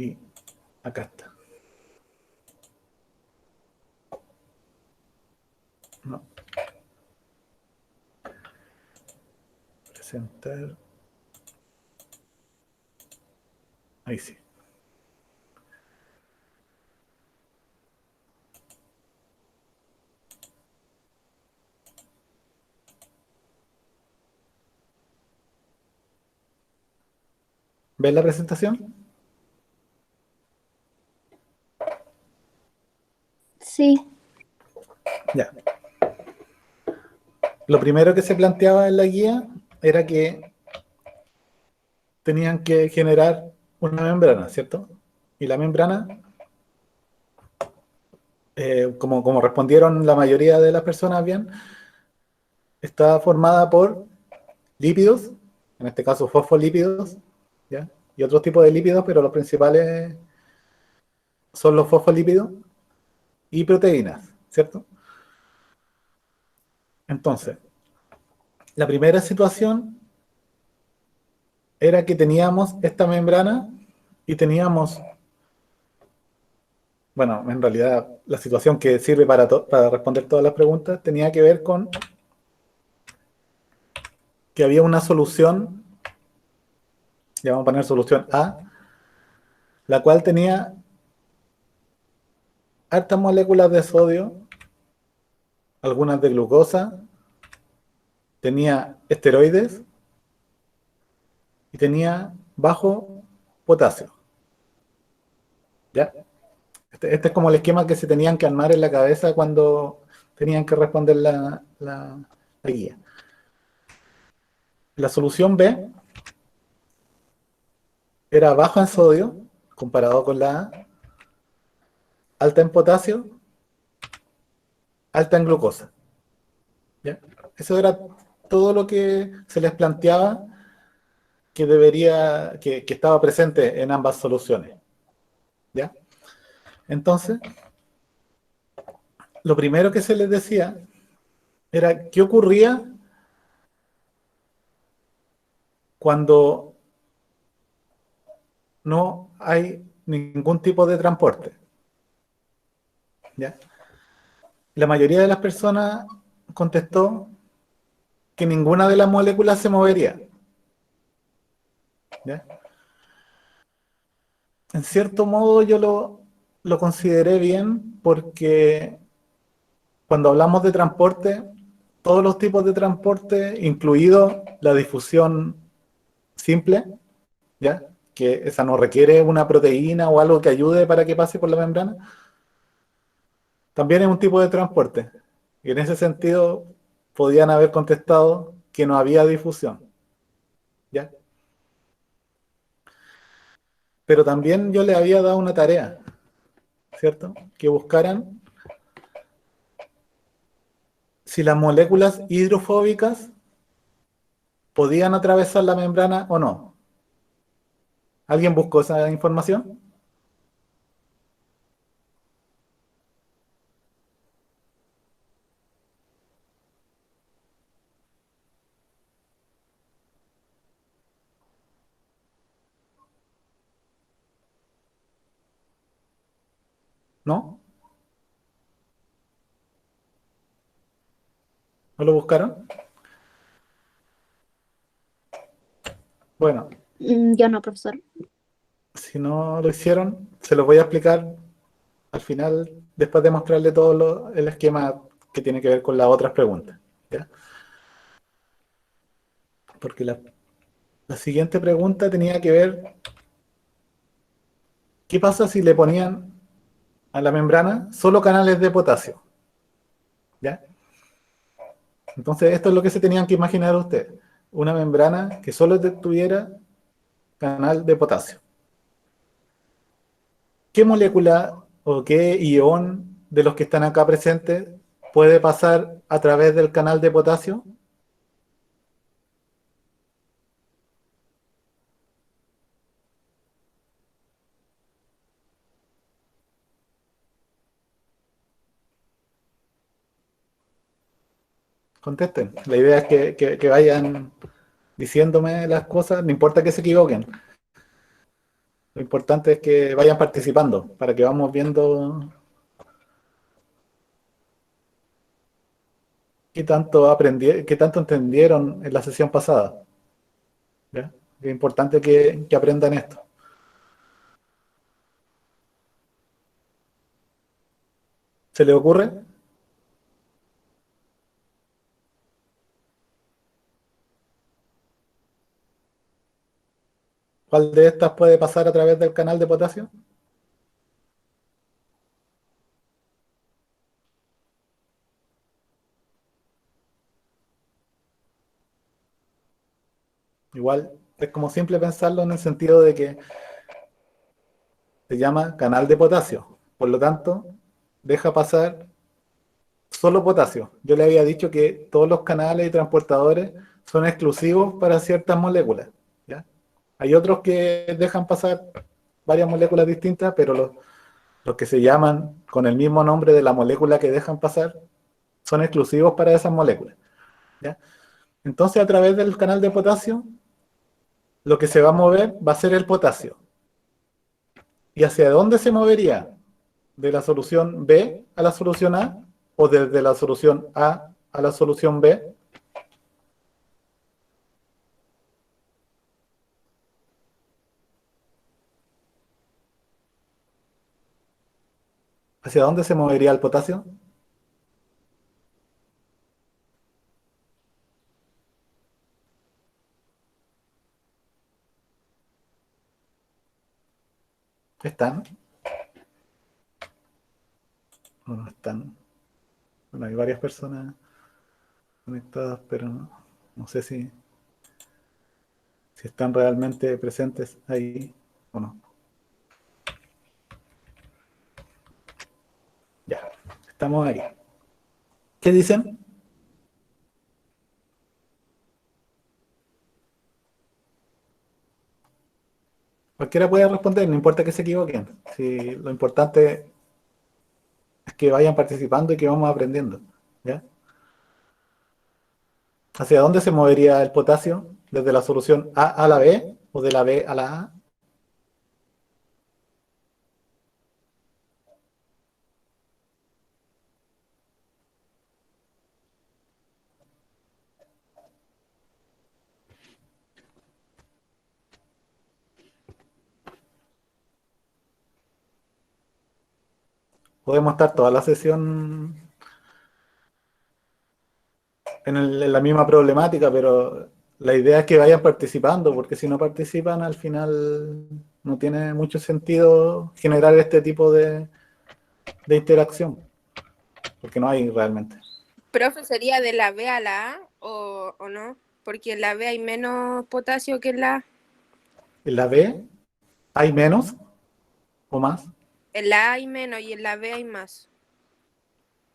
Y acá está. No. Presentar. Ahí sí. ¿Ves la presentación? Sí. Ya. Lo primero que se planteaba en la guía era que tenían que generar una membrana, ¿cierto? Y la membrana, como respondieron la mayoría de las personas bien, está formada por lípidos, en este caso fosfolípidos, ¿ya? Y otros tipos de lípidos, pero los principales son los fosfolípidos y proteínas, ¿cierto? Entonces, la primera situación era que teníamos esta membrana y teníamos, bueno, en realidad la situación que sirve para responder todas las preguntas tenía que ver con que había una solución, ya vamos a poner solución A, la cual tenía hartas moléculas de sodio, algunas de glucosa, tenía esteroides y tenía bajo potasio. ¿Ya? Este es como el esquema que se tenían que armar en la cabeza cuando tenían que responder la guía. La solución B era baja en sodio, comparado con la A, alta en potasio, alta en glucosa. ¿Ya? Eso era todo lo que se les planteaba que que estaba presente en ambas soluciones. ¿Ya? Entonces, lo primero que se les decía era qué ocurría cuando no hay ningún tipo de transporte. ¿Ya? La mayoría de las personas contestó que ninguna de las moléculas se movería. ¿Ya? En cierto modo yo lo consideré bien porque cuando hablamos de transporte, todos los tipos de transporte, incluido la difusión simple, ¿ya? Que esa no requiere una proteína o algo que ayude para que pase por la membrana, también es un tipo de transporte. Y en ese sentido, podían haber contestado que no había difusión, ¿ya? Pero también yo le había dado una tarea, ¿cierto? Que buscaran si las moléculas hidrofóbicas podían atravesar la membrana o no. ¿Alguien buscó esa información? ¿No? ¿No lo buscaron? Bueno, Yo no, profesor. si no lo hicieron, se los voy a explicar al final, después de mostrarle todo el esquema que tiene que ver con las otras preguntas, ¿ya? Porque la siguiente pregunta tenía que ver, ¿qué pasa si le ponían a la membrana solo canales de potasio? ¿Ya? Entonces esto es lo que se tenían que imaginar ustedes, una membrana que solo tuviera canal de potasio. ¿Qué molécula o qué ion de los que están acá presentes puede pasar a través del canal de potasio? Contesten. La idea es que vayan diciéndome las cosas, no importa que se equivoquen. Lo importante es que vayan participando para que vamos viendo qué tanto entendieron en la sesión pasada. ¿Ya? Es importante que aprendan esto. ¿Se le ocurre? ¿Cuál de estas puede pasar a través del canal de potasio? Igual es como simple pensarlo en el sentido de que se llama canal de potasio. Por lo tanto, deja pasar solo potasio. Yo le había dicho que todos los canales y transportadores son exclusivos para ciertas moléculas. ¿Ya? Hay otros que dejan pasar varias moléculas distintas, pero los que se llaman con el mismo nombre de la molécula que dejan pasar son exclusivos para esas moléculas. ¿Ya? Entonces, a través del canal de potasio, lo que se va a mover va a ser el potasio. ¿Y hacia dónde se movería? ¿De la solución B a la solución A? ¿O desde la solución A a la solución B? ¿Hacia dónde se movería el potasio? ¿Están? ¿O no están? Bueno, hay varias personas conectadas, pero no sé si están realmente presentes ahí o no. Ya, estamos ahí. ¿Qué dicen? Cualquiera puede responder, no importa que se equivoquen. Si lo importante es que vayan participando y que vamos aprendiendo. ¿Ya? ¿Hacia dónde se movería el potasio? ¿Desde la solución A a la B o de la B a la A? Podemos estar toda la sesión en la misma problemática, pero la idea es que vayan participando, porque si no participan, al final no tiene mucho sentido generar este tipo de interacción, porque no hay realmente. Profe, ¿sería de la B a la A o no? Porque en la B hay menos potasio que en la A. En la B hay menos o más, En la A hay menos y en la B hay más.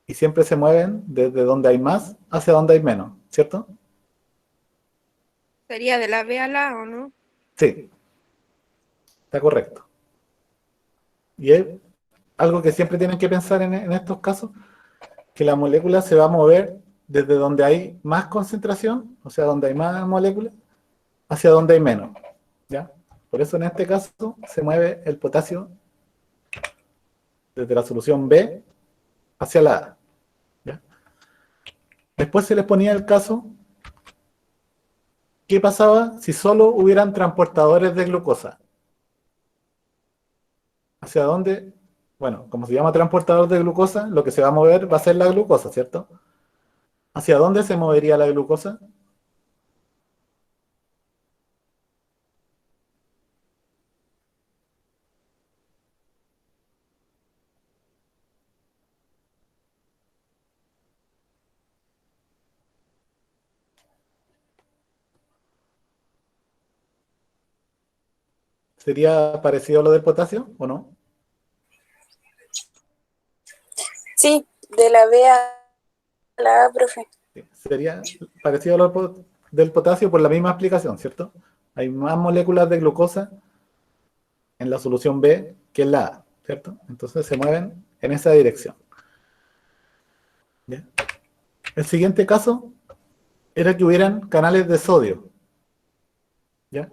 y siempre se mueven desde donde hay más hacia donde hay menos, ¿cierto? ¿Sería de la B a la A o no? Sí, está correcto. Y es algo que siempre tienen que pensar en estos casos, que la molécula se va a mover desde donde hay más concentración, o sea, donde hay más moléculas, hacia donde hay menos. ¿Ya? Por eso en este caso se mueve el potasio desde la solución B hacia la A. ¿Ya? Después se les ponía el caso, ¿qué pasaba si solo hubieran transportadores de glucosa? ¿Hacia dónde? Bueno, como se llama transportador de glucosa, lo que se va a mover va a ser la glucosa, ¿cierto? ¿Hacia dónde se movería la glucosa? ¿Sería parecido a lo del potasio o no? Sí, de la B a la A, profe. Sí, sería parecido a lo del potasio por la misma explicación, ¿cierto? Hay más moléculas de glucosa en la solución B que en la A, ¿cierto? Entonces se mueven en esa dirección. ¿Ya? El siguiente caso era que hubieran canales de sodio. ¿Ya?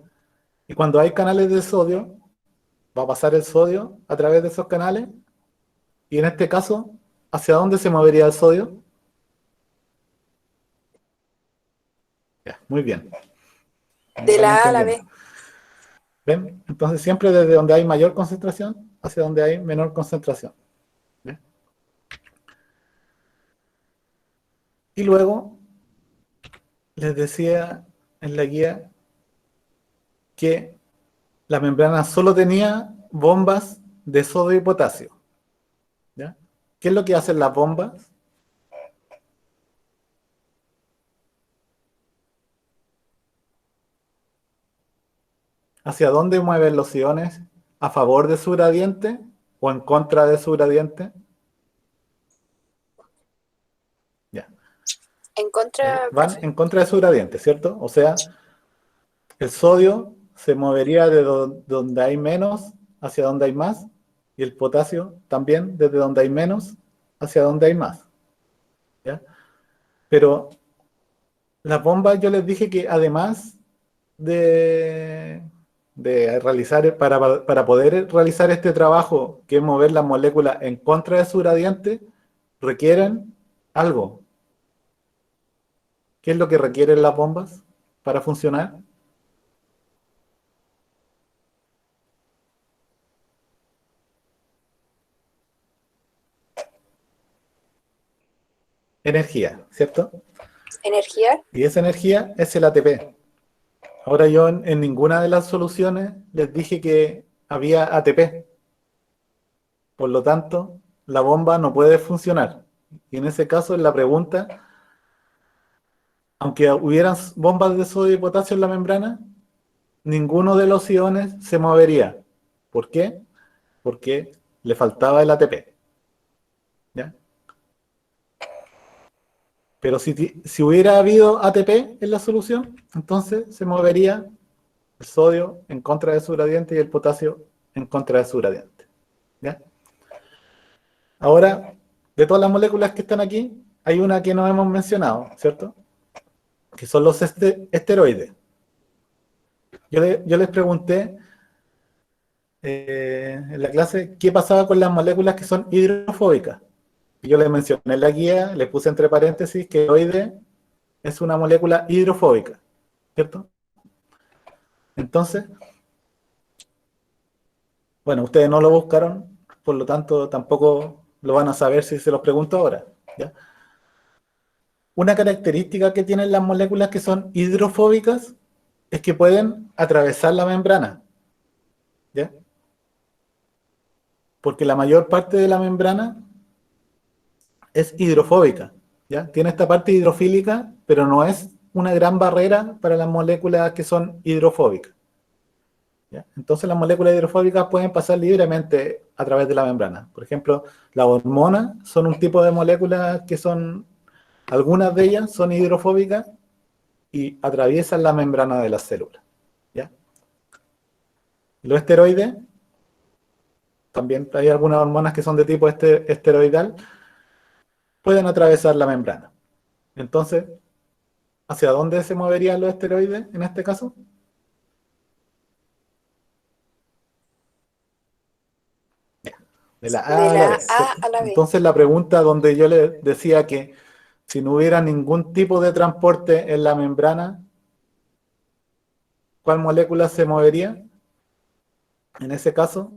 Y cuando hay canales de sodio, va a pasar el sodio a través de esos canales, y en este caso, ¿hacia dónde se movería el sodio? Ya, muy bien. De Van la A a la B. entendiendo. ¿Ven? Entonces siempre desde donde hay mayor concentración hacia donde hay menor concentración. ¿Ven? Y luego les decía en la guía que la membrana solo tenía bombas de sodio y potasio. ¿Ya? ¿Qué es lo que hacen las bombas? ¿Hacia dónde mueven los iones? ¿A favor de su gradiente o en contra de su gradiente? Ya. En contra, Van profe. en contra de su gradiente, ¿cierto? O sea, el sodio se movería de donde hay menos hacia donde hay más, y el potasio también desde donde hay menos hacia donde hay más. ¿Ya? Pero las bombas yo les dije que además de realizar, para poder realizar este trabajo, que es mover la molécula en contra de su gradiente, requieren algo. ¿Qué es lo que requieren las bombas para funcionar? Energía, ¿cierto? Energía. Y esa energía es el ATP. Ahora yo en ninguna de las soluciones les dije que había ATP. Por lo tanto, la bomba no puede funcionar. Y en ese caso, en la pregunta, aunque hubieran bombas de sodio y potasio en la membrana, ninguno de los iones se movería. ¿Por qué? Porque le faltaba el ATP. ¿Ya? Pero si hubiera habido ATP en la solución, entonces se movería el sodio en contra de su gradiente y el potasio en contra de su gradiente. ¿Ya? Ahora, de todas las moléculas que están aquí, hay una que no hemos mencionado, ¿cierto? Que son los esteroides. Yo les pregunté en la clase qué pasaba con las moléculas que son hidrofóbicas. Y yo les mencioné en la guía, les puse entre paréntesis que el esteroide es una molécula hidrofóbica, ¿cierto? Entonces, bueno, ustedes no lo buscaron, por lo tanto tampoco lo van a saber si se los pregunto ahora. ¿Ya? Una característica que tienen las moléculas que son hidrofóbicas es que pueden atravesar la membrana, ¿ya? Porque la mayor parte de la membrana es hidrofóbica, ¿ya? Tiene esta parte hidrofílica, pero no es una gran barrera para las moléculas que son hidrofóbicas, ¿ya? Entonces las moléculas hidrofóbicas pueden pasar libremente a través de la membrana. Por ejemplo, las hormonas son un tipo de moléculas que son, algunas de ellas son hidrofóbicas y atraviesan la membrana de las células, ¿ya? Los esteroides, también hay algunas hormonas que son de tipo esteroidal, pueden atravesar la membrana. Entonces, ¿hacia dónde se moverían los esteroides en este caso? De la De A a la la B, A ¿cierto? a la B. Entonces la pregunta donde yo le decía que si no hubiera ningún tipo de transporte en la membrana, ¿cuál molécula se movería? En ese caso,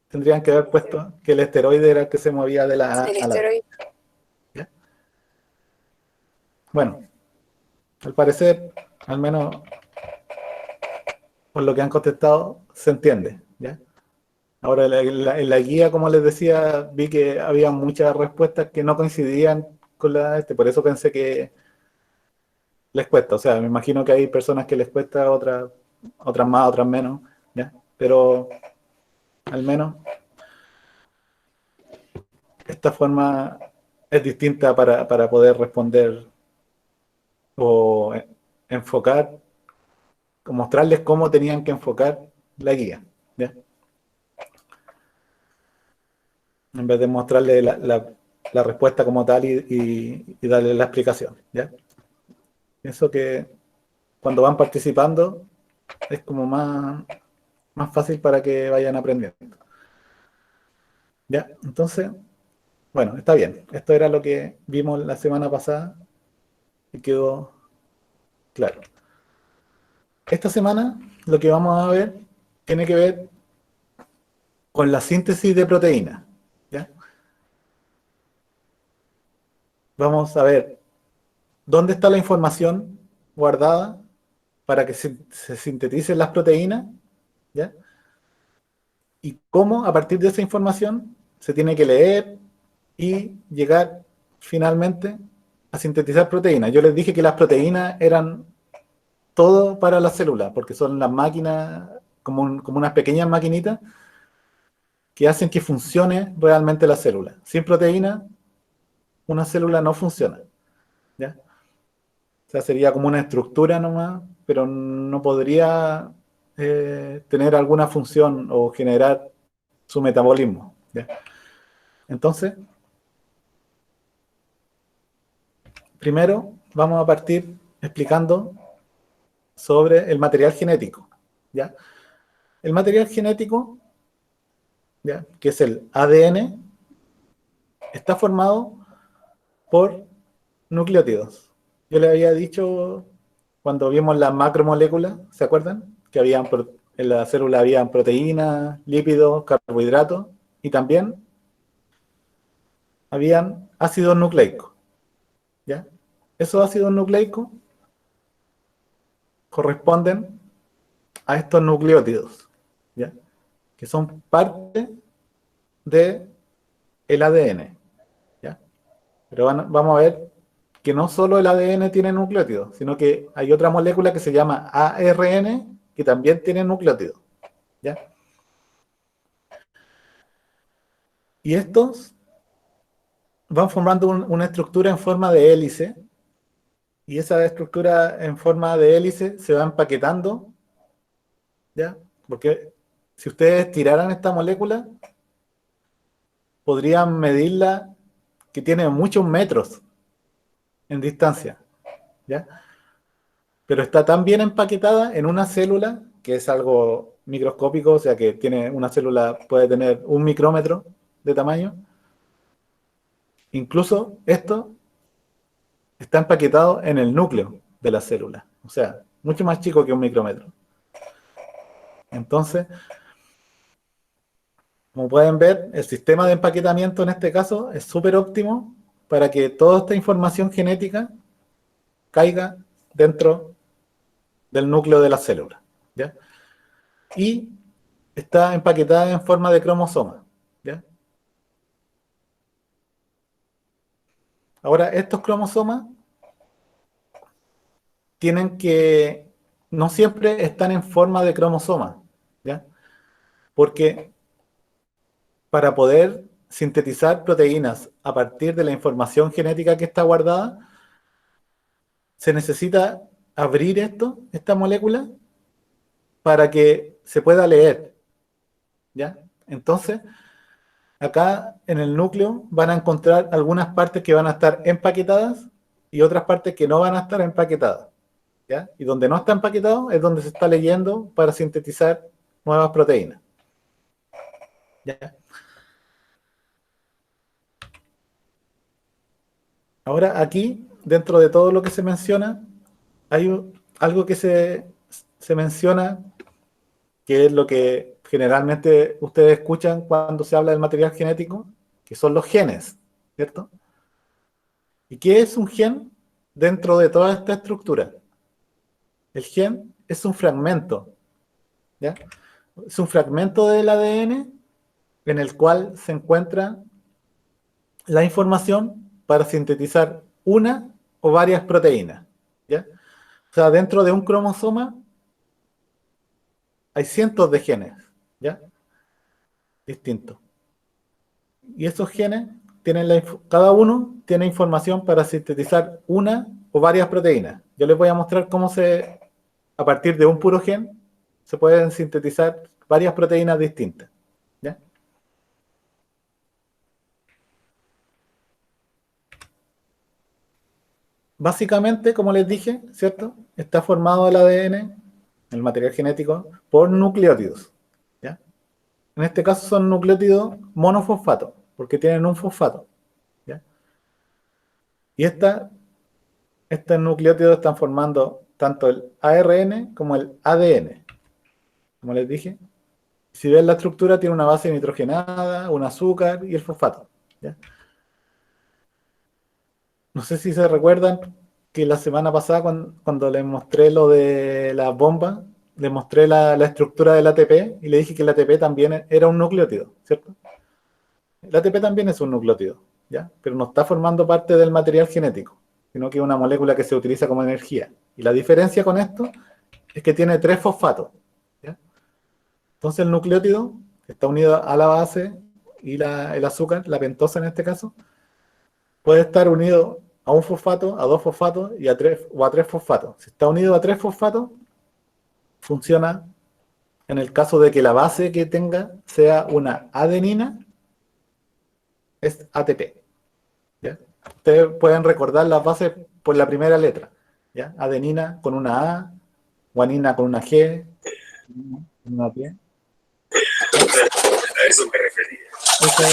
tendrían que haber puesto que el esteroide era el que se movía de la A El a la B. esteroide. ¿Ya? Bueno, al parecer, al menos por lo que han contestado, se entiende, ¿ya? Ahora, en la guía, como les decía, vi que había muchas respuestas que no coincidían con por eso pensé que les cuesta. O sea, me imagino que hay personas que les cuesta, otras más, otras menos, ¿ya? Pero al menos esta forma es distinta para poder responder o enfocar, o mostrarles cómo tenían que enfocar la guía, ¿ya? En vez de mostrarle la respuesta como tal y darle la explicación, ¿ya? Pienso que cuando van participando es como más más fácil para que vayan aprendiendo. ¿Ya? Entonces, bueno, está bien. Esto era lo que vimos la semana pasada y quedó claro. Esta semana lo que vamos a ver tiene que ver con la síntesis de proteínas. ¿Ya? Vamos a ver dónde está la información guardada para que se sinteticen las proteínas, ¿ya? Y cómo a partir de esa información se tiene que leer y llegar finalmente a sintetizar proteínas. Yo les dije que las proteínas eran todo para las células, porque son las máquinas, como unas pequeñas maquinitas que hacen que funcione realmente la célula. Sin proteína, una célula no funciona, ¿ya? O sea, sería como una estructura nomás, pero no podría tener alguna función o generar su metabolismo, ¿ya? Entonces, primero vamos a partir explicando sobre el material genético, ¿ya? El material genético, ¿ya?, que es el ADN, está formado por nucleótidos. Yo le había dicho cuando vimos las macromoléculas, ¿se acuerdan? Que en la célula habían proteínas, lípidos, carbohidratos y también habían ácidos nucleicos, ¿ya? Esos ácidos nucleicos corresponden a estos nucleótidos, ¿ya?, que son parte de el ADN, ¿ya? Pero vamos a ver que no solo el ADN tiene nucleótidos, sino que hay otra molécula que se llama ARN, que también tiene nucleótidos, ¿ya? Y estos van formando una estructura en forma de hélice, y esa estructura en forma de hélice se va empaquetando, ¿ya? Porque si ustedes tiraran esta molécula, podrían medirla, que tiene muchos metros en distancia, ¿ya? Pero está tan bien empaquetada en una célula, que es algo microscópico, o sea que una célula puede tener 1 micrómetro de tamaño. Incluso esto está empaquetado en el núcleo de la célula, o sea, mucho más chico que 1 micrómetro. Entonces, como pueden ver, el sistema de empaquetamiento en este caso es súper óptimo para que toda esta información genética caiga dentro del núcleo de la célula, ¿ya? Y está empaquetada en forma de cromosoma, ¿ya? Ahora, estos cromosomas no siempre están en forma de cromosoma, ¿ya? Porque para poder sintetizar proteínas a partir de la información genética que está guardada, se necesita abrir esta molécula, para que se pueda leer, ¿ya? Entonces, acá en el núcleo van a encontrar algunas partes que van a estar empaquetadas y otras partes que no van a estar empaquetadas, ¿ya? Y donde no está empaquetado es donde se está leyendo para sintetizar nuevas proteínas, ¿ya? Ahora aquí, dentro de todo lo que se menciona, hay algo que se menciona, que es lo que generalmente ustedes escuchan cuando se habla del material genético, que son los genes, ¿cierto? ¿Y qué es un gen dentro de toda esta estructura? El gen es un fragmento, ¿ya? Es un fragmento del ADN en el cual se encuentra la información para sintetizar una o varias proteínas, ¿ya? O sea, dentro de un cromosoma hay cientos de genes, ¿ya?, distintos. Y esos genes cada uno tiene información para sintetizar una o varias proteínas. Yo les voy a mostrar a partir de un puro gen, se pueden sintetizar varias proteínas distintas, ¿ya? Básicamente, como les dije, ¿cierto?, está formado el ADN, el material genético, por nucleótidos, En este caso son nucleótidos monofosfatos, porque tienen un fosfato. ¿Ya? Y estos nucleótidos están formando tanto el ARN como el ADN. Como les dije, si ven la estructura, tiene una base nitrogenada, un azúcar y el fosfato. ¿Ya? No sé si se recuerdan que la semana pasada, cuando les mostré lo de la bomba, les mostré la estructura del ATP y le dije que el ATP también era un nucleótido, ¿cierto? El ATP también es un nucleótido, ¿ya? Pero no está formando parte del material genético, sino que es una molécula que se utiliza como energía. Y la diferencia con esto es que tiene 3 fosfatos, ¿ya? Entonces el nucleótido está unido a la base y el azúcar, la pentosa en este caso, puede estar unido a un fosfato, a 2 fosfatos y a 3 fosfatos. Si está unido a 3 fosfatos, funciona en el caso de que la base que tenga sea una adenina, es ATP. ¿Ya? Ustedes pueden recordar las bases por la primera letra. ¿Ya? Adenina con una A, guanina con una G, una P. A eso me refería. Esa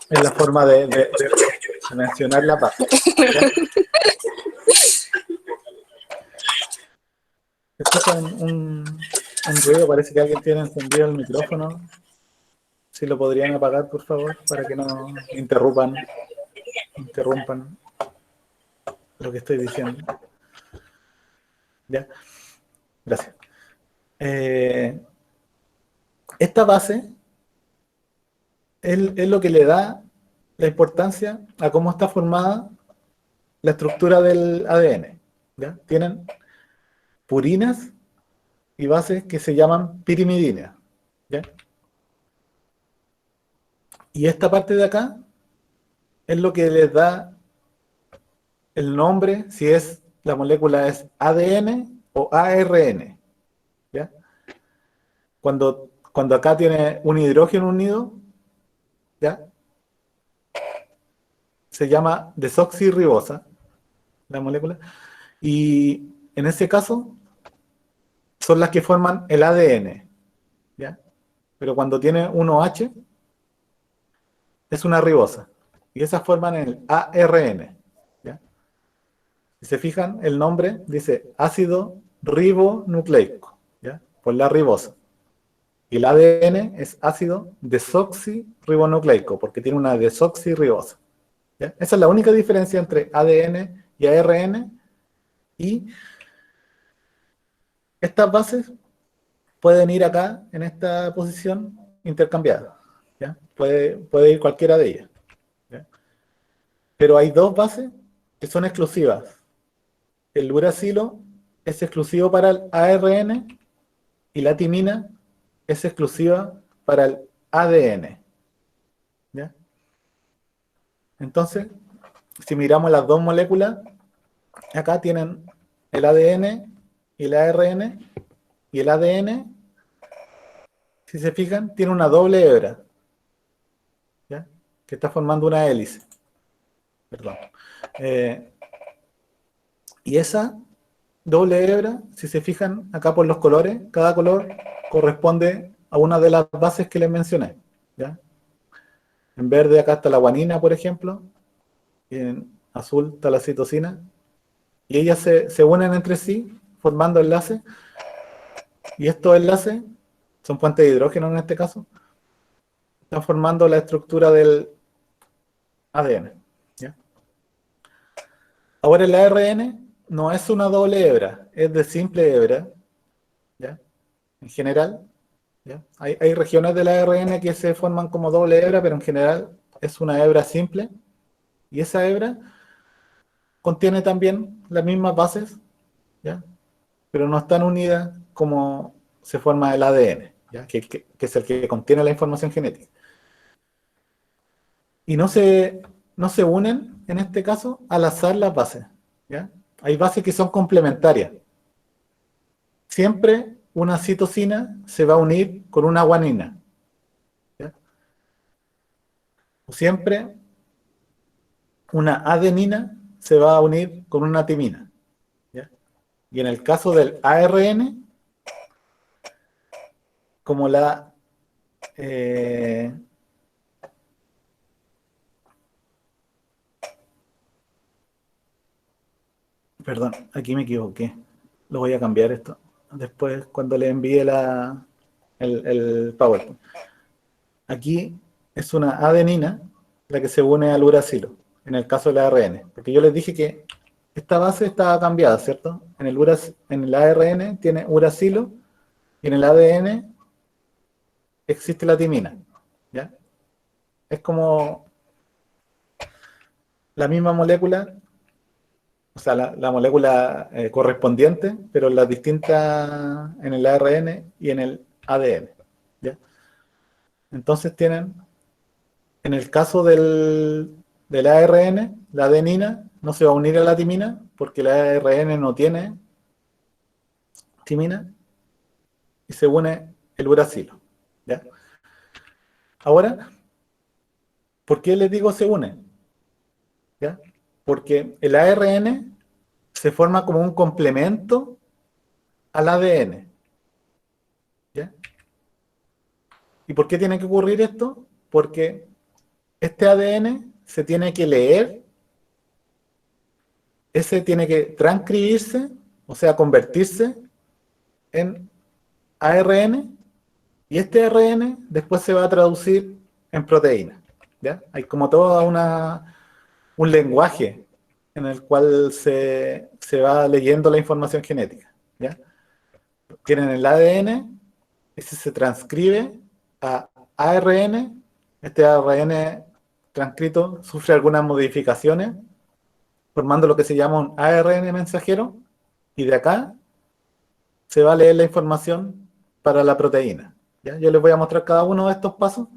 es la forma de mencionar la base. ¿Ya? Escucha un ruido, parece que alguien tiene encendido el micrófono. Si lo podrían apagar, por favor, para que no interrumpan lo que estoy diciendo. ¿Ya? Gracias. Esta base es lo que le da la importancia a cómo está formada la estructura del ADN. ¿Ya? Tienen purinas y bases que se llaman pirimidinas. ¿Ya? Y esta parte de acá es lo que les da el nombre, si es la molécula es ADN o ARN. ¿Ya? Cuando acá tiene un hidrógeno unido, ¿ya? Se llama desoxirribosa, la molécula, y en ese caso son las que forman el ADN, ¿ya? Pero cuando tiene un OH, es una ribosa, y esas forman el ARN, ¿ya? Si se fijan, el nombre dice ácido ribonucleico, ¿ya? Por la ribosa. Y el ADN es ácido desoxirribonucleico, porque tiene una desoxirribosa. ¿Ya? Esa es la única diferencia entre ADN y ARN, y estas bases pueden ir acá, en esta posición, intercambiadas. ¿Ya? Puede ir cualquiera de ellas. ¿Ya? Pero hay 2 bases que son exclusivas. El uracilo es exclusivo para el ARN y la timina es exclusiva para el ADN. ¿Ya? Entonces, si miramos las 2 moléculas, acá tienen el ADN y el ARN, y el ADN, si se fijan, tiene una doble hebra, ¿ya? Que está formando una hélice. Perdón. Y esa doble hebra, si se fijan acá por los colores, cada color corresponde a una de las bases que les mencioné, ¿ya? En verde acá está la guanina, por ejemplo, y en azul está la citosina, y ellas se unen entre sí, formando enlaces, y estos enlaces son puentes de hidrógeno en este caso, están formando la estructura del ADN. ¿Ya? Ahora el ARN no es una doble hebra, es de simple hebra, ¿ya? En general, ¿ya? Hay regiones del ARN que se forman como doble hebra, pero en general es una hebra simple, y esa hebra contiene también las mismas bases, ¿ya? Pero no están unidas como se forma el ADN, ¿ya? Que es el que contiene la información genética. Y no se unen, en este caso, al azar las bases, ¿ya? Hay bases que son complementarias. Siempre una citosina se va a unir con una guanina, ¿ya? O siempre una adenina se va a unir con una timina, ¿ya? Y en el caso del ARN, como eh, perdón, aquí me equivoqué. Lo voy a cambiar esto. Después, cuando le envíe el PowerPoint. Aquí es una adenina la que se une al uracilo, en el caso del ARN. Porque yo les dije que esta base estaba cambiada, ¿cierto? En el ARN tiene uracilo y en el ADN existe la timina. ¿Ya? Es como la misma molécula, o sea, la molécula correspondiente, pero las distintas en el ARN y en el ADN. ¿Ya? Entonces tienen, en el caso del ARN, la adenina no se va a unir a la timina porque el ARN no tiene timina y se une el uracilo. ¿Ya? Ahora, ¿por qué les digo se une? ¿Ya? Porque el ARN se forma como un complemento al ADN. ¿Ya? ¿Y por qué tiene que ocurrir esto? Porque este ADN se tiene que leer, ese tiene que transcribirse, o sea, convertirse en ARN, y este ARN después se va a traducir en proteína. ¿Ya? Hay como todo un lenguaje en el cual se va leyendo la información genética. ¿Ya? Tienen el ADN, ese se transcribe a ARN, este ARN transcrito sufre algunas modificaciones, formando lo que se llama un ARN mensajero, y de acá se va a leer la información para la proteína. ¿Ya? Yo les voy a mostrar cada uno de estos pasos,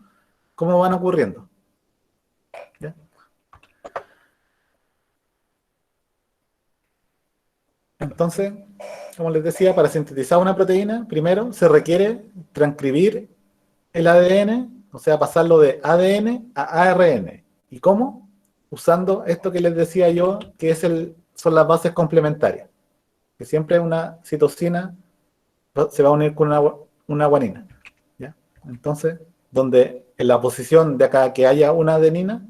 cómo van ocurriendo. ¿Ya? Entonces, como les decía, para sintetizar una proteína, primero se requiere transcribir el ADN, o sea, pasarlo de ADN a ARN. ¿Y cómo? Usando esto que les decía yo, que son las bases complementarias. Que siempre una citosina se va a unir con una guanina. ¿Ya? Entonces, donde en la posición de acá que haya una adenina,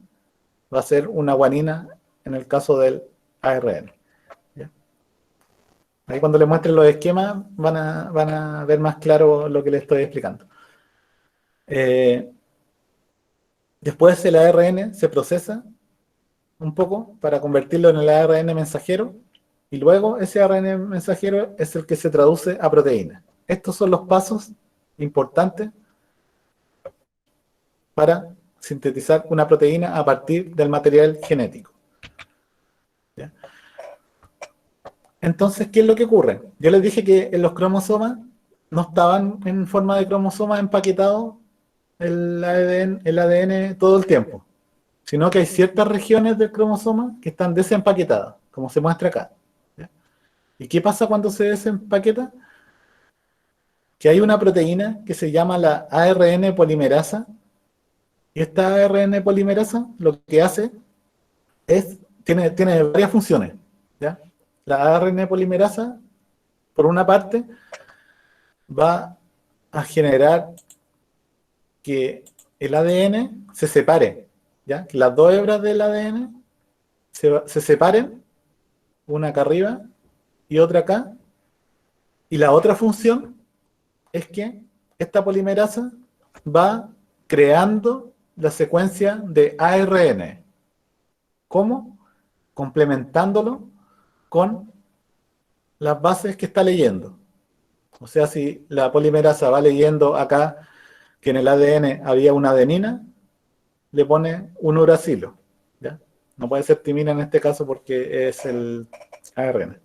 va a ser una guanina en el caso del ARN. ¿Ya? Ahí cuando les muestren los esquemas van a ver más claro lo que les estoy explicando. Después el ARN se procesa un poco para convertirlo en el ARN mensajero, y luego ese ARN mensajero es el que se traduce a proteína. Estos son los pasos importantes para sintetizar una proteína a partir del material genético. ¿Ya? Entonces, ¿qué es lo que ocurre? Yo les dije que en los cromosomas no estaban en forma de cromosomas empaquetados el ADN todo el tiempo, sino que hay ciertas regiones del cromosoma que están desempaquetadas, como se muestra acá. ¿Ya? ¿Y qué pasa cuando se desempaqueta? Que hay una proteína que se llama la ARN polimerasa, y esta ARN polimerasa lo que hace tiene varias funciones. ¿Ya? La ARN polimerasa, por una parte, va a generar que el ADN se separe, ¿ya? Que las dos hebras del ADN se separen, una acá arriba y otra acá, y la otra función es que esta polimerasa va creando la secuencia de ARN. ¿Cómo? Complementándolo con las bases que está leyendo. O sea, si la polimerasa va leyendo acá que en el ADN había una adenina, le pone un uracilo. ¿Ya? No puede ser timina en este caso porque es el ARN.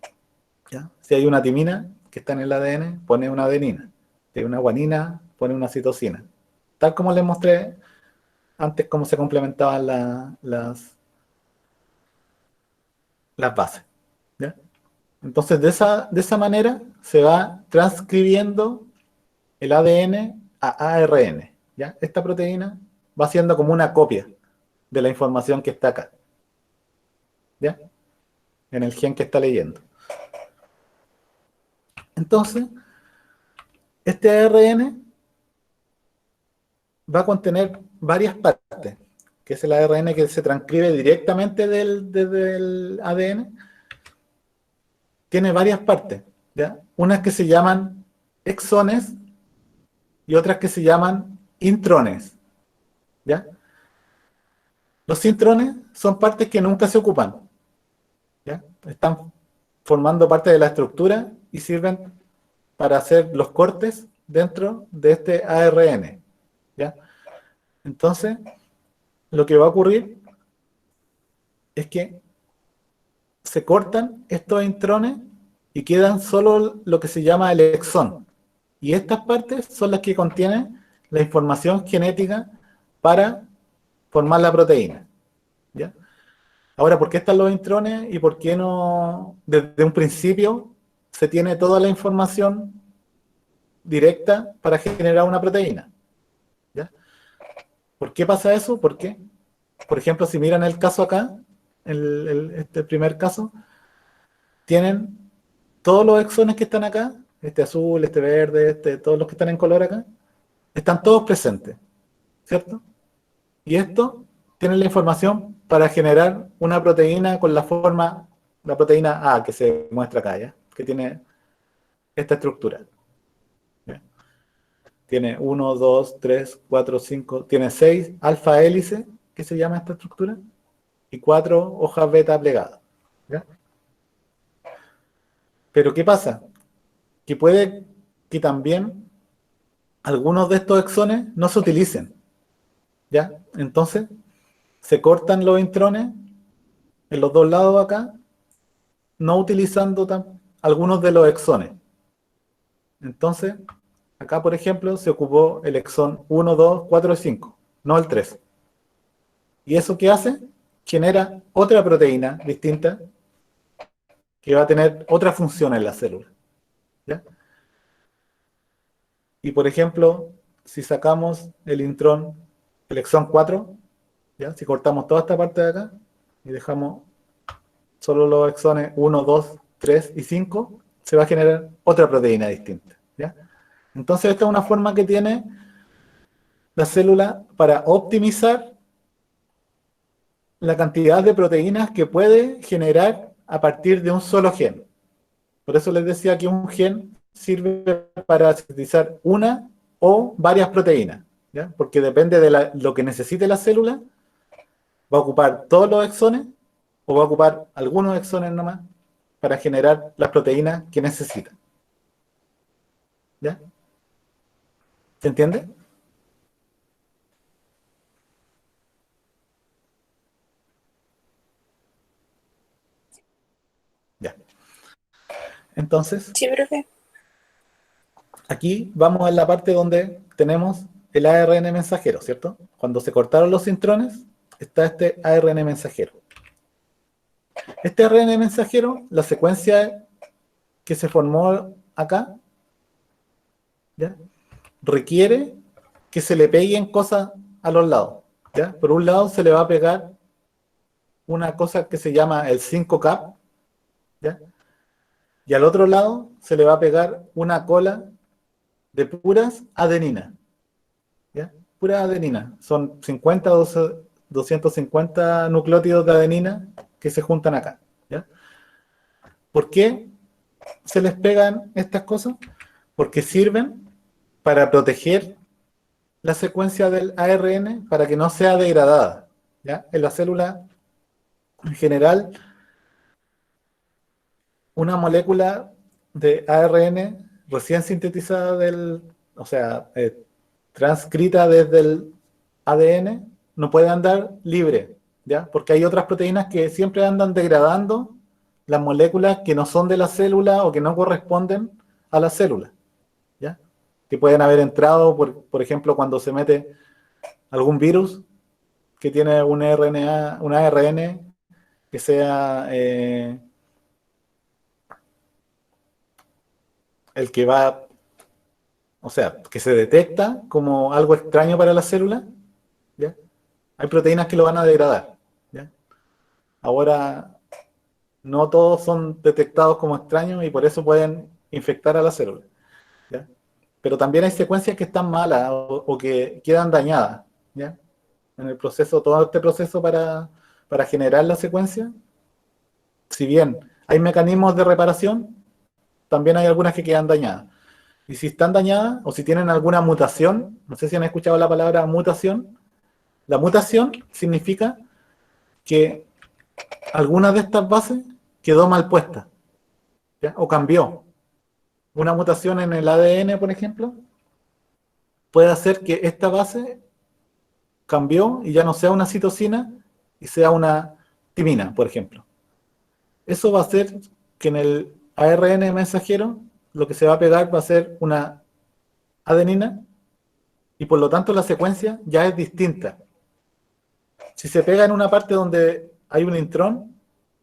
¿Ya? Si hay una timina que está en el ADN, pone una adenina. Si hay una guanina, pone una citosina. Tal como les mostré antes cómo se complementaban las bases. ¿Ya? Entonces, de esa manera se va transcribiendo el ADN a ARN. ¿Ya? Esta proteína va siendo como una copia de la información que está acá. ¿Ya? En el gen que está leyendo. Entonces, este ARN va a contener varias partes, que es el ARN que se transcribe directamente desde el ADN. Tiene varias partes, ¿ya? Unas que se llaman exones y otras que se llaman intrones, ¿ya? Los intrones son partes que nunca se ocupan, ¿ya? Están formando parte de la estructura y sirven para hacer los cortes dentro de este ARN, ¿ya? Entonces, lo que va a ocurrir es que se cortan estos intrones y quedan solo lo que se llama el exón. Y estas partes son las que contienen la información genética para formar la proteína, ¿ya? Ahora, ¿por qué están los intrones y por qué no desde un principio se tiene toda la información directa para generar una proteína? ¿Ya? ¿Por qué pasa eso? Porque, por ejemplo, si miran el caso acá, este primer caso, tienen todos los exones que están acá, este azul, este verde, todos los que están en color acá, están todos presentes, ¿cierto? Y esto tiene la información para generar una proteína con la forma, la proteína A que se muestra acá, ¿ya? Que tiene esta estructura, ¿ya? Tiene 1, 2, 3, 4, 5, tiene 6 alfa hélices, que se llama esta estructura, y 4 hojas beta plegadas, ¿ya? Pero ¿qué pasa? Que puede que también algunos de estos exones no se utilicen, ¿ya? Entonces, se cortan los intrones en los dos lados acá, no utilizando algunos de los exones. Entonces, acá, por ejemplo, se ocupó el exón 1, 2, 4 y 5, no el 3. ¿Y eso qué hace? Genera otra proteína distinta que va a tener otra función en la célula, ¿ya? Y, por ejemplo, si sacamos el intrón, el exón 4, ¿ya? Si cortamos toda esta parte de acá y dejamos solo los exones 1, 2, 3 y 5, se va a generar otra proteína distinta, ¿ya? Entonces esta es una forma que tiene la célula para optimizar la cantidad de proteínas que puede generar a partir de un solo gen. Por eso les decía que un gen sirve para sintetizar una o varias proteínas, ¿ya? Porque depende de lo que necesite la célula, va a ocupar todos los exones o va a ocupar algunos exones nomás para generar las proteínas que necesita. ¿Ya? ¿Se entiende? Ya. Entonces, Sí, profe. aquí vamos a la parte donde tenemos el ARN mensajero, ¿cierto? Cuando se cortaron los intrones, está este ARN mensajero. Este ARN mensajero, la secuencia que se formó acá, ¿ya? Requiere que se le peguen cosas a los lados, ¿ya? Por un lado se le va a pegar una cosa que se llama el 5-cap, ¿ya? Y al otro lado se le va a pegar una cola de puras adeninas, ¿ya? Pura adenina. Son 50 o 250 nucleótidos de adenina que se juntan acá, ¿ya? ¿Por qué se les pegan estas cosas? Porque sirven para proteger la secuencia del ARN para que no sea degradada, ¿ya? En la célula, en general, una molécula de ARN recién sintetizada o sea, transcrita desde el ADN, no puede andar libre, ¿ya? Porque hay otras proteínas que siempre andan degradando las moléculas que no son de la célula o que no corresponden a la célula, ¿ya? Que pueden haber entrado, por ejemplo, cuando se mete algún virus que tiene un RNA, un ARN que sea el que va, o sea, que se detecta como algo extraño para la célula, ¿ya? Hay proteínas que lo van a degradar, ¿ya? Ahora, no todos son detectados como extraños y por eso pueden infectar a la célula, ¿ya? pero también hay secuencias que están malas o que quedan dañadas, ¿ya? En el proceso, todo este proceso para generar la secuencia, si bien hay mecanismos de reparación, también hay algunas que quedan dañadas. Y si están dañadas o si tienen alguna mutación, no sé si han escuchado la palabra mutación, la mutación significa que alguna de estas bases quedó mal puesta, ¿ya? O cambió. Una mutación en el ADN, por ejemplo, puede hacer que esta base cambió y ya no sea una citosina y sea una timina, por ejemplo. Eso va a hacer que en el ARN mensajero lo que se va a pegar va a ser una adenina y por lo tanto la secuencia ya es distinta. Si se pega en una parte donde hay un intrón,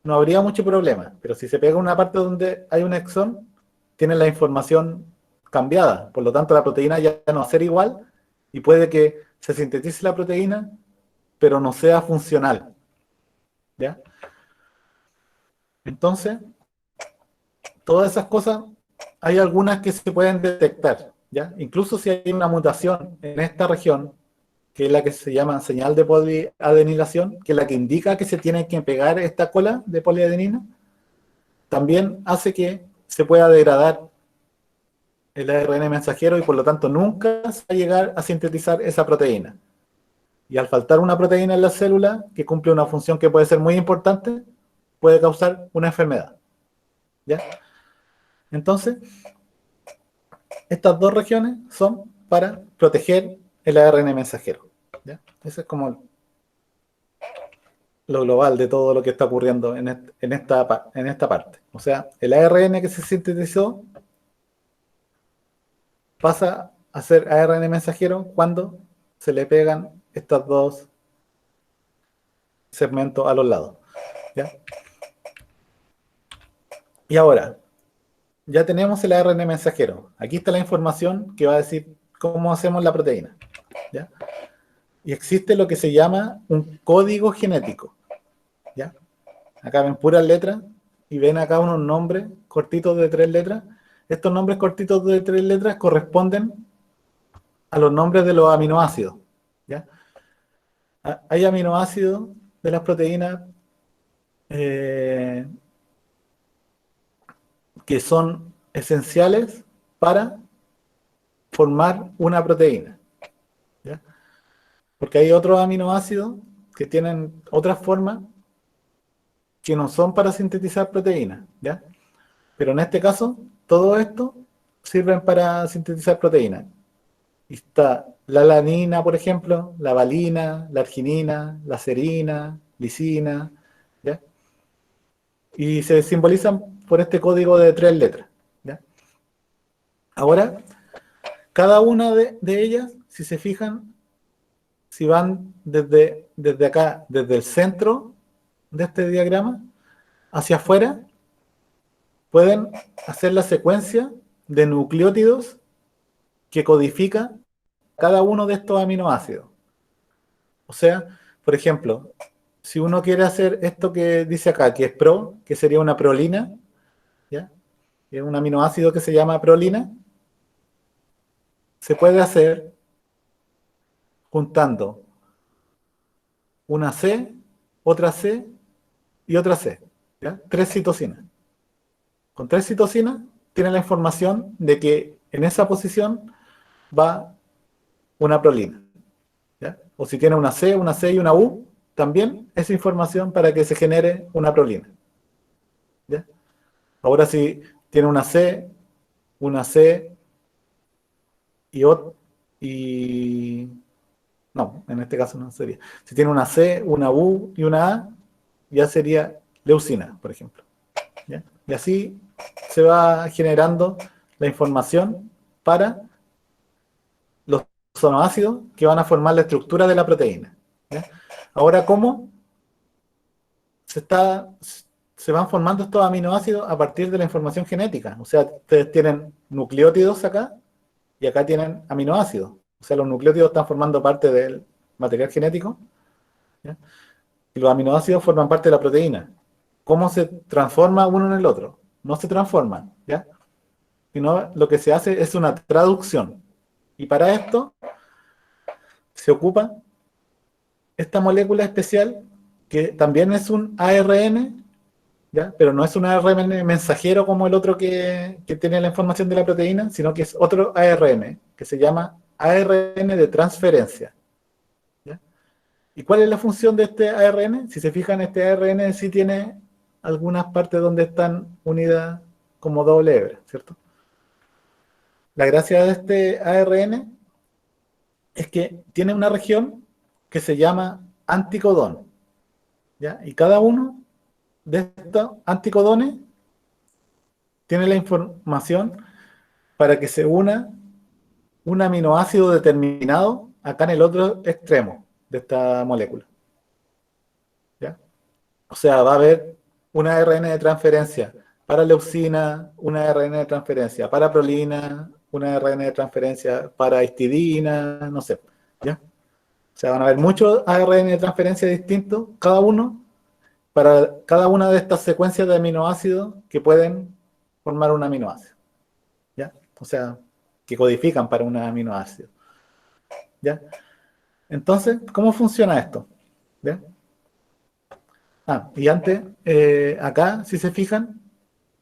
no habría mucho problema, pero si se pega en una parte donde hay un exón, tiene la información cambiada, por lo tanto la proteína ya no va a ser igual y puede que se sintetice la proteína, pero no sea funcional, ¿ya? Entonces, todas esas cosas, hay algunas que se pueden detectar, ¿ya? Incluso si hay una mutación en esta región, que es la que se llama señal de poliadenilación, que es la que indica que se tiene que pegar esta cola de poliadenina, también hace que se pueda degradar el ARN mensajero y por lo tanto nunca se va a llegar a sintetizar esa proteína. Y al faltar una proteína en la célula que cumple una función que puede ser muy importante, puede causar una enfermedad, ¿ya? Entonces, estas dos regiones son para proteger el ARN mensajero, ¿ya? Eso es como lo global de todo lo que está ocurriendo en esta parte. O sea, el ARN que se sintetizó pasa a ser ARN mensajero cuando se le pegan estos dos segmentos a los lados, ¿ya? Y ahora, ya tenemos el ARN mensajero. Aquí está la información que va a decir cómo hacemos la proteína, ¿ya? Y existe lo que se llama un código genético, ¿ya? Acá ven puras letras y ven acá unos nombres cortitos de 3 letras. Estos nombres cortitos de 3 letras corresponden a los nombres de los aminoácidos, ¿ya? Hay aminoácidos de las proteínas que son esenciales para formar una proteína, ¿ya? Porque hay otros aminoácidos que tienen otras formas que no son para sintetizar proteínas, ¿ya? Pero en este caso, todo esto sirven para sintetizar proteínas. Y está la alanina, por ejemplo, la valina, la arginina, la serina, lisina, ¿ya? Y se simbolizan por este código de 3 letras, ¿ya? Ahora, cada una de ellas, si se fijan, si van desde acá, desde el centro de este diagrama, hacia afuera, pueden hacer la secuencia de nucleótidos que codifica cada uno de estos aminoácidos. O sea, por ejemplo, si uno quiere hacer esto que dice acá, que es pro, que sería una prolina, ¿ya? Es un aminoácido que se llama prolina, se puede hacer juntando una C, otra C y otra C, ¿ya? 3 citosinas. Con 3 citosinas tiene la información de que en esa posición va una prolina, ¿ya? O si tiene una C y una U, también es información para que se genere una prolina, ¿ya? Ahora si tiene una C y otra, no, en este caso no sería. Si tiene una C, una U y una A, ya sería leucina, por ejemplo, ¿ya? Y así se va generando la información para los aminoácidos que van a formar la estructura de la proteína, ¿ya? Ahora, ¿cómo se van formando estos aminoácidos? A partir de la información genética. O sea, ustedes tienen nucleótidos acá y acá tienen aminoácidos. O sea, los nucleótidos están formando parte del material genético, ¿ya? Y los aminoácidos forman parte de la proteína. ¿Cómo se transforma uno en el otro? No se transforman, ¿ya? sino lo que se hace es una traducción. Y para esto se ocupa esta molécula especial que también es un ARN, ¿ya? Pero no es un ARN mensajero como el otro que tiene la información de la proteína, sino que es otro ARN, que se llama ARN de transferencia. ¿Ya? ¿Y cuál es la función de este ARN? Si se fijan, este ARN sí tiene algunas partes donde están unidas como doble hebra, ¿cierto? La gracia de este ARN es que tiene una región que se llama anticodón, ¿ya? Y cada uno de estos anticodones tiene la información para que se una un aminoácido determinado acá en el otro extremo de esta molécula, ¿ya? O sea, va a haber una ARN de transferencia para leucina, una ARN de transferencia para prolina, una ARN de transferencia para histidina, no sé, ¿ya? O sea, van a haber muchos ARN de transferencia distintos, cada uno, para cada una de estas secuencias de aminoácidos que pueden formar un aminoácido, ¿ya? O sea, que codifican para un aminoácido, ¿ya? Entonces, ¿cómo funciona esto? ¿Ya? Y antes, acá, si se fijan,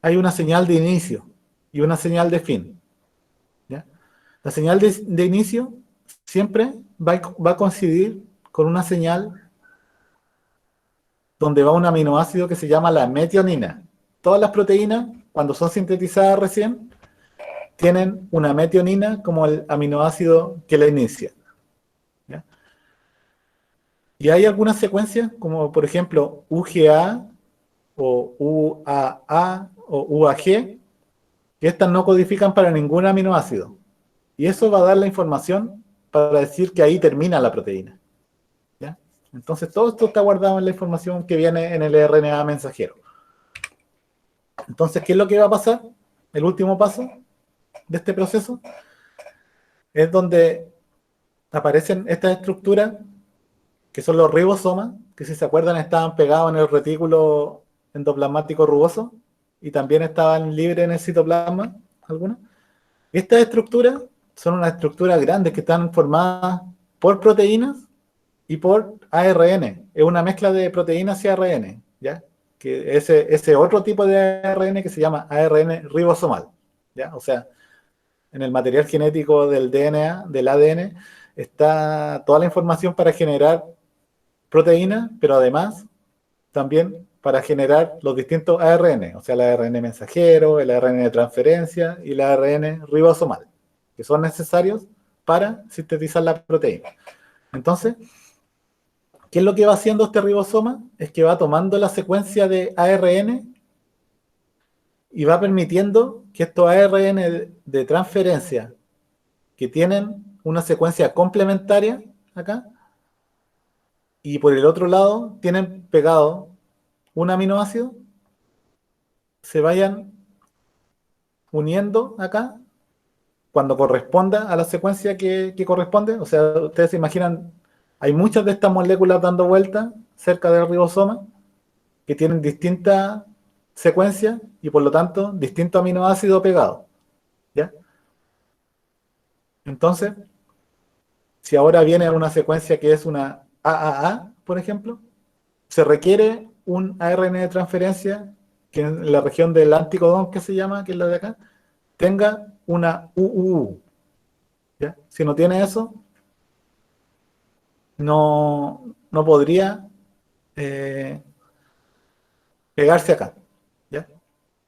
hay una señal de inicio y una señal de fin, ¿ya? La señal de inicio siempre va a coincidir con una señal donde va un aminoácido que se llama la metionina. Todas las proteínas, cuando son sintetizadas recién, tienen una metionina como el aminoácido que la inicia, ¿ya? Y hay algunas secuencias, como por ejemplo UGA o UAA o UAG, que estas no codifican para ningún aminoácido. Y eso va a dar la información para decir que ahí termina la proteína, ¿ya? Entonces todo esto está guardado en la información que viene en el RNA mensajero. Entonces, ¿qué es lo que va a pasar? El último paso de este proceso es donde aparecen estas estructuras que son los ribosomas, que si se acuerdan estaban pegados en el retículo endoplasmático rugoso y también estaban libres en el citoplasma, algunas. Estas estructuras son unas estructuras grandes que están formadas por proteínas y por ARN. Es una mezcla de proteínas y ARN, ¿ya? Que ese otro tipo de ARN que se llama ARN ribosomal, ¿ya? O sea, en el material genético del DNA, del ADN, está toda la información para generar proteínas, pero además también para generar los distintos ARN, o sea, el ARN mensajero, el ARN de transferencia y el ARN ribosomal, que son necesarios para sintetizar la proteína. Entonces, ¿qué es lo que va haciendo este ribosoma? Es que va tomando la secuencia de ARN y va permitiendo que estos ARN de transferencia, que tienen una secuencia complementaria acá, y por el otro lado tienen pegado un aminoácido, se vayan uniendo acá cuando corresponda a la secuencia que corresponde. O sea, ustedes se imaginan, hay muchas de estas moléculas dando vueltas cerca del ribosoma que tienen distintas secuencias y por lo tanto distintos aminoácidos pegados, ¿ya? Entonces, si ahora viene una secuencia que es una AAA, por ejemplo, se requiere un ARN de transferencia que en la región del anticodón, que se llama, que es la de acá, tenga una UUU, ¿ya? Si no tiene eso, no podría pegarse acá, ¿ya?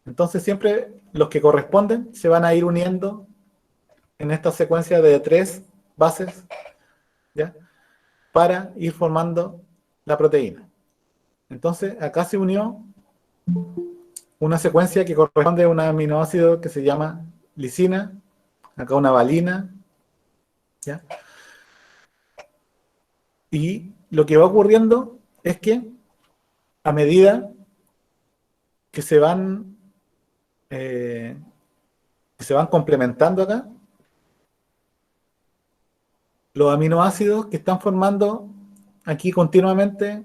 Entonces siempre los que corresponden se van a ir uniendo en esta secuencia de 3 bases, ¿ya? Para ir formando la proteína. Entonces acá se unió una secuencia que corresponde a un aminoácido que se llama lisina, acá una valina, ¿ya? Y lo que va ocurriendo es que a medida que se van complementando acá, los aminoácidos que están formando aquí continuamente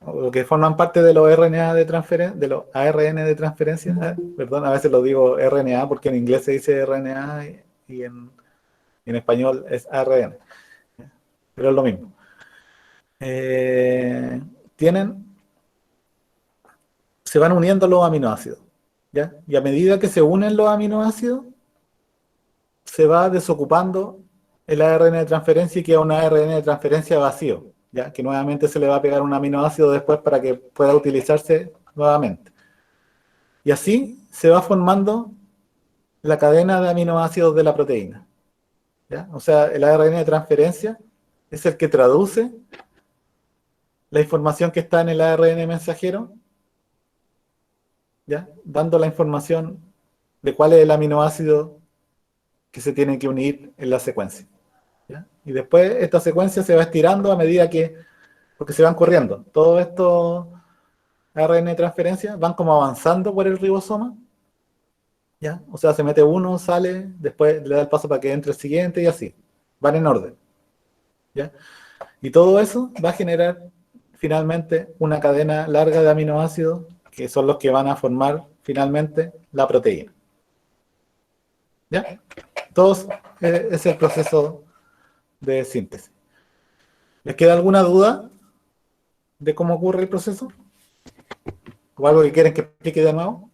o que forman parte de los RNA de transferencia, de los ARN de transferencia, perdón, a veces lo digo RNA porque en inglés se dice RNA y en español es ARN, pero es lo mismo. Tienen, se van uniendo los aminoácidos, ¿ya? Y a medida que se unen los aminoácidos, se va desocupando el ARN de transferencia y queda un ARN de transferencia vacío, ¿ya? Que nuevamente se le va a pegar un aminoácido después para que pueda utilizarse nuevamente. Y así se va formando la cadena de aminoácidos de la proteína, ¿ya? O sea, el ARN de transferencia es el que traduce la información que está en el ARN mensajero, ¿ya? Dando la información de cuál es el aminoácido que se tiene que unir en la secuencia, ¿ya? Y después esta secuencia se va estirando a medida que, porque se van corriendo. Todos estos ARN de transferencia van como avanzando por el ribosoma, ¿ya? O sea, se mete uno, sale, después le da el paso para que entre el siguiente y así. Van en orden, ¿ya? Y todo eso va a generar finalmente una cadena larga de aminoácidos que son los que van a formar finalmente la proteína, ¿ya? Todo es el proceso de síntesis. ¿Les queda alguna duda de cómo ocurre el proceso? ¿O algo que quieren que explique de nuevo?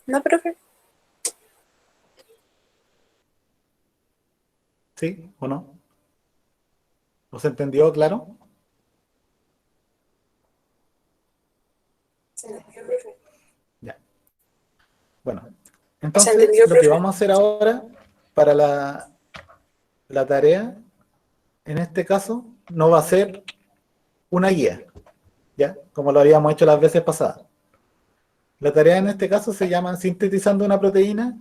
No, profe. ¿Sí o no? ¿Os entendió claro? Ya. Bueno, ¿Se entonces entendió, lo que profe? vamos a hacer ahora para la tarea, en este caso, no va a ser una guía, ¿ya? Como lo habíamos hecho las veces pasadas. La tarea en este caso se llama sintetizando una proteína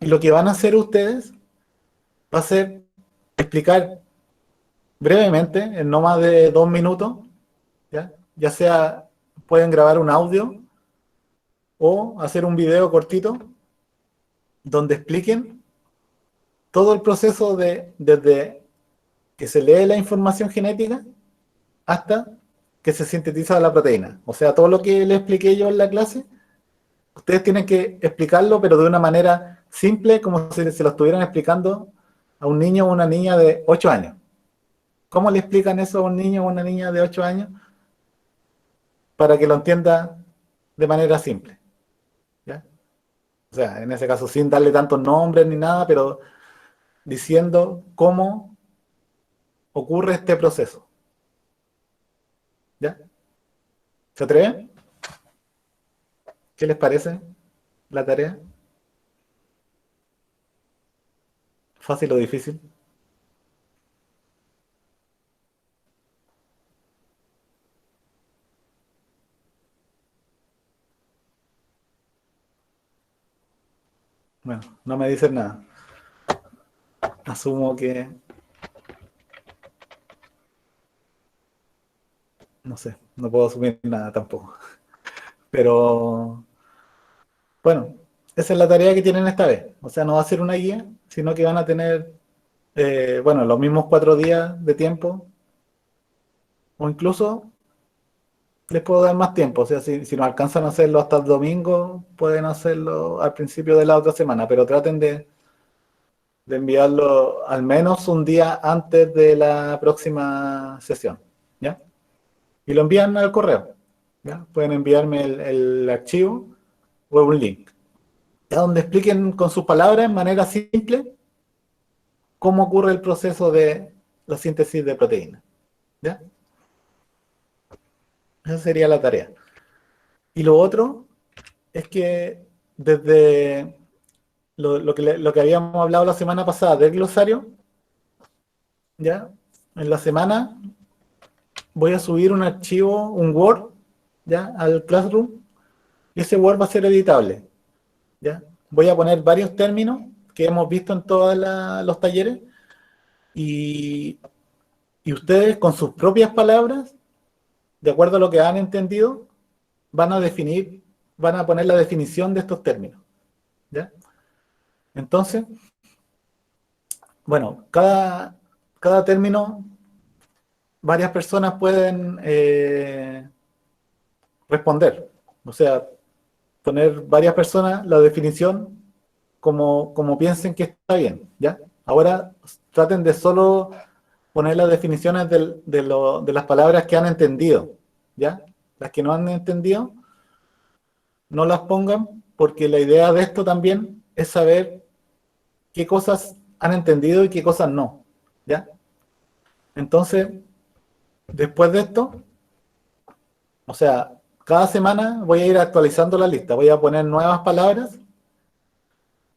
y lo que van a hacer ustedes va a ser explicar brevemente, en no más de 2 minutos, ¿ya? Ya sea pueden grabar un audio o hacer un video cortito donde expliquen todo el proceso desde que se lee la información genética hasta que se sintetiza la proteína. O sea, todo lo que les expliqué yo en la clase, ustedes tienen que explicarlo, pero de una manera simple, como si se lo estuvieran explicando a un niño o una niña de 8 años. ¿Cómo le explican eso a un niño o una niña de 8 años? Para que lo entienda de manera simple, ¿ya? O sea, en ese caso sin darle tantos nombres ni nada, pero diciendo cómo ocurre este proceso, ¿ya? ¿Se atreven? ¿Qué les parece la tarea? ¿Fácil o difícil? Bueno, no me dicen nada. Asumo que... No sé, no puedo asumir nada tampoco. Pero, bueno, esa es la tarea que tienen esta vez. O sea, no va a ser una guía, sino que van a tener, bueno, los mismos 4 días de tiempo. O incluso les puedo dar más tiempo. O sea, si no alcanzan a hacerlo hasta el domingo, pueden hacerlo al principio de la otra semana. Pero traten de enviarlo al menos un día antes de la próxima sesión, ¿ya? Y lo envían al correo, ¿ya? Pueden enviarme el archivo o un link, ¿ya? Donde expliquen con sus palabras, en manera simple, cómo ocurre el proceso de la síntesis de proteínas, ¿ya? Esa sería la tarea. Y lo otro es que desde lo que habíamos hablado la semana pasada del glosario, ¿ya? En la semana voy a subir un archivo, un Word, ¿ya? Al Classroom, y ese Word va a ser editable, ¿ya? Voy a poner varios términos que hemos visto en todos los talleres y, y ustedes con sus propias palabras, de acuerdo a lo que han entendido, van a definir, van a poner la definición de estos términos, ¿ya? Entonces, bueno, cada término, varias personas pueden responder. O sea, poner varias personas la definición como piensen que está bien, ¿ya? Ahora traten de solo poner las definiciones de las palabras que han entendido, ¿ya? Las que no han entendido, no las pongan, porque la idea de esto también es saber qué cosas han entendido y qué cosas no, ¿ya? Entonces, después de esto, o sea, cada semana voy a ir actualizando la lista, voy a poner nuevas palabras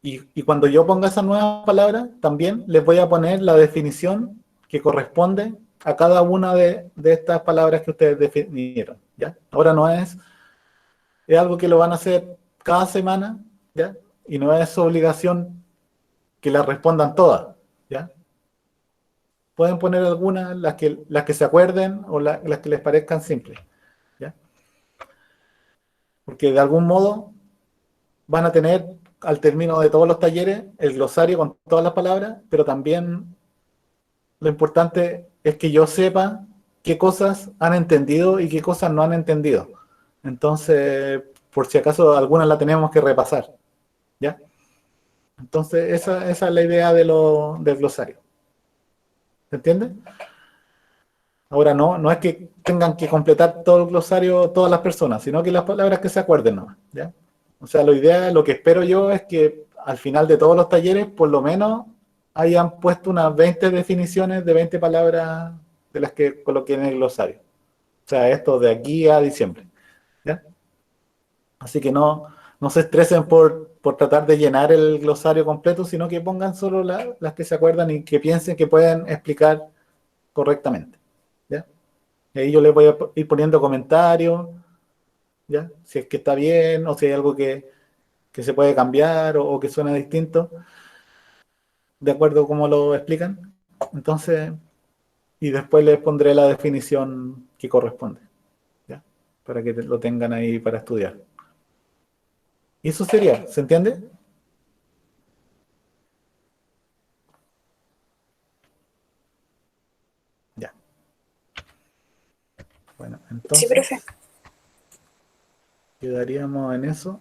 y cuando yo ponga esas nuevas palabras, también les voy a poner la definición que corresponde a cada una de estas palabras que ustedes definieron, ¿ya? Ahora no es algo que lo van a hacer cada semana, ¿ya? Y no es obligación que las respondan todas, ¿ya? Pueden poner algunas, las que se acuerden o las que les parezcan simples, ¿ya? Porque de algún modo van a tener al término de todos los talleres el glosario con todas las palabras, pero también lo importante es que yo sepa qué cosas han entendido y qué cosas no han entendido. Entonces, por si acaso algunas la tenemos que repasar, ¿ya? Entonces, esa es la idea del glosario. ¿Se entiende? Ahora no es que tengan que completar todo el glosario todas las personas, sino que las palabras que se acuerden nomás, ¿ya? O sea, lo que espero yo es que al final de todos los talleres, por lo menos hayan puesto unas 20 definiciones de 20 palabras de las que coloqué en el glosario. O sea, esto de aquí a diciembre, ¿ya? Así que no se estresen por tratar de llenar el glosario completo, sino que pongan solo las que se acuerdan y que piensen que pueden explicar correctamente, ¿ya? Y ahí yo les voy a ir poniendo comentarios, ¿ya? Si es que está bien o si hay algo que se puede cambiar o que suena distinto, de acuerdo a cómo lo explican. Entonces, y después les pondré la definición que corresponde, ¿ya? Para que lo tengan ahí para estudiar. Y eso sería, ¿se entiende? Ya. Bueno, Sí, entonces profe. quedaríamos en eso.